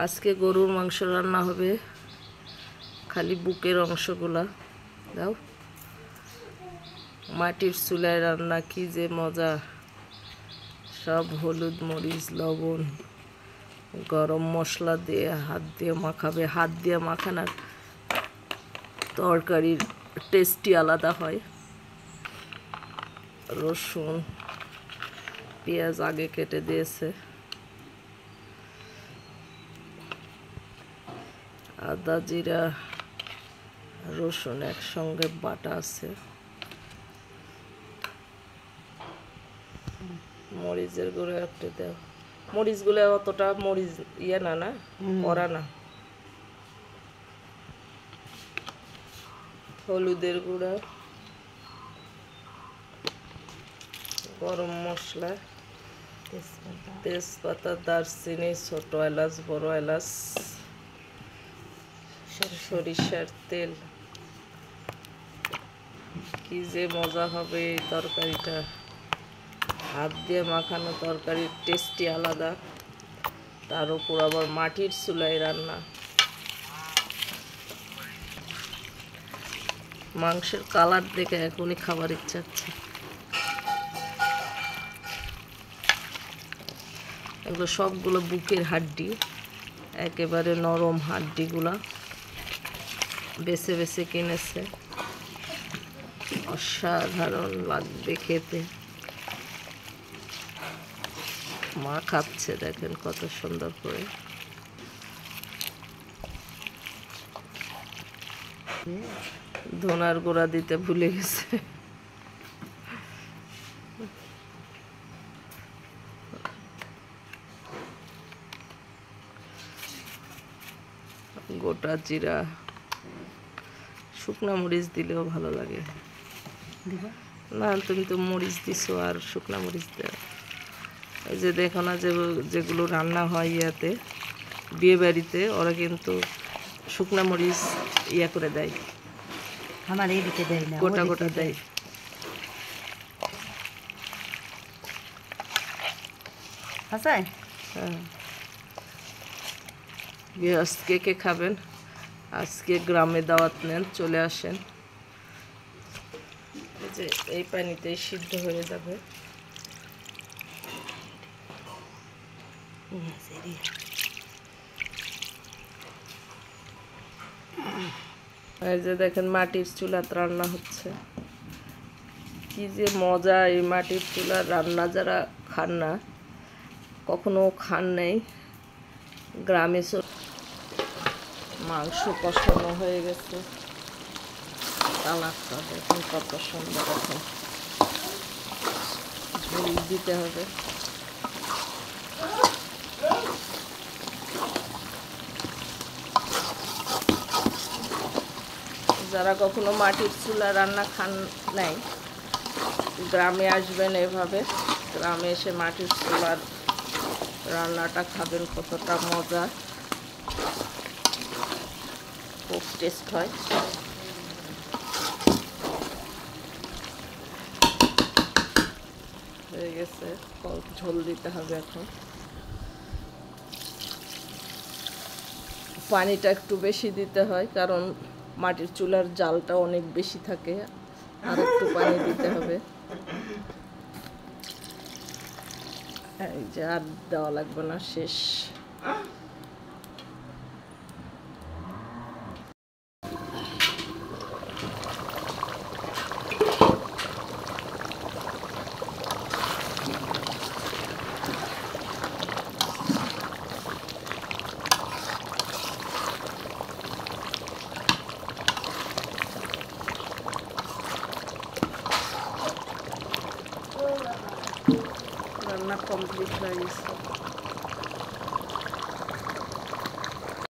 আজকে গরুর মাংস রান্না হবে, খালি বুকের অংশগুলা দাও। মাটির চুলায় রান্না, কি যে মজা। সব হলুদ মরিচ লবণ গরম মশলা দিয়ে হাত দিয়ে মাখাবে। হাত দিয়ে মাখানোর তরকারির টেস্টই আলাদা হয়। রসুন পেঁয়াজ আগে কেটে দিয়েছে, আদা জিরা রসুন একসঙ্গে বাটা আছে। মরিচের গুঁড়ো একটু দাও। মরিচগুলো অতটা মরিচ ইয়ে না না করা না। হলুদের গুঁড়া, গরম মশলা, তেজপাতা দারচিনি ছোট এলাচ বড় এলাচ, সরিষার তেল। কি যে মজা হবে এই তরকারিটা। হাত দিয়ে মাখানো তরকারির টেস্টই আলাদা, তার উপর আবার মাটির চুলায় রান্না। মাংসের কালার দেখে এখনই খাবার ইচ্ছা হচ্ছে। এগুলো সবগুলো বুকের হাড্ডি, একেবারে নরম হাড্ডিগুলা বেছে বেছে কিনেছে। অসাধারণ লাগবে খেতে। মা খাচ্ছে, দেখেন কত সুন্দর করে। ধনার গুঁড়া দিতে ভুলে গেছে। গোটা জিরা, শুকনা মরিচ দিলেও ভালো লাগে। না তুমি তো মরিচ দিছো, আর শুকনা মরিচ দেওয়া। এই যে দেখো না, যেগুলো রান্না হয় ইয়াতে বিয়ে বাড়িতে, ওরা কিন্তু শুকনা মরিচ ইয়া করে দেয়, আমার এদিকে দেয় না, গোটা গোটা দেয়। হ্যাঁ, আজকে কে খাবেন? আজকে গ্রামে দাওয়াত নেন, চলে আসেন। এই যে এই পানিতেই সিদ্ধ হয়ে যাবে। এই যে দেখেন মাটির চুলাতে রান্না হচ্ছে। কি যে মজা এই মাটির চুলার রান্না। যারা খান না, কখনো খান নাই, গ্রামে মাংস কষানো হয়ে গেছে। কালারটা দেখুন কত সুন্দর। এখন ঝোল দিতে হবে। যারা কখনো মাটির চুলা রান্না খান নাই, গ্রামে আসবেন। এভাবে গ্রামে এসে মাটির চুলার রান্নাটা খাবেন, কতটা মজা, খুব টেস্ট হয়। হয়ে গেছে, ঝোল দিতে হবে। এখন পানিটা একটু বেশি দিতে হয়, কারণ মাটির চুলার জালটা অনেক বেশি থাকে, আর একটু পানি দিতে হবে। এই যে আর দেওয়া লাগবে না, শেষ। রান্না কমপ্লিট হয়ে গেছে।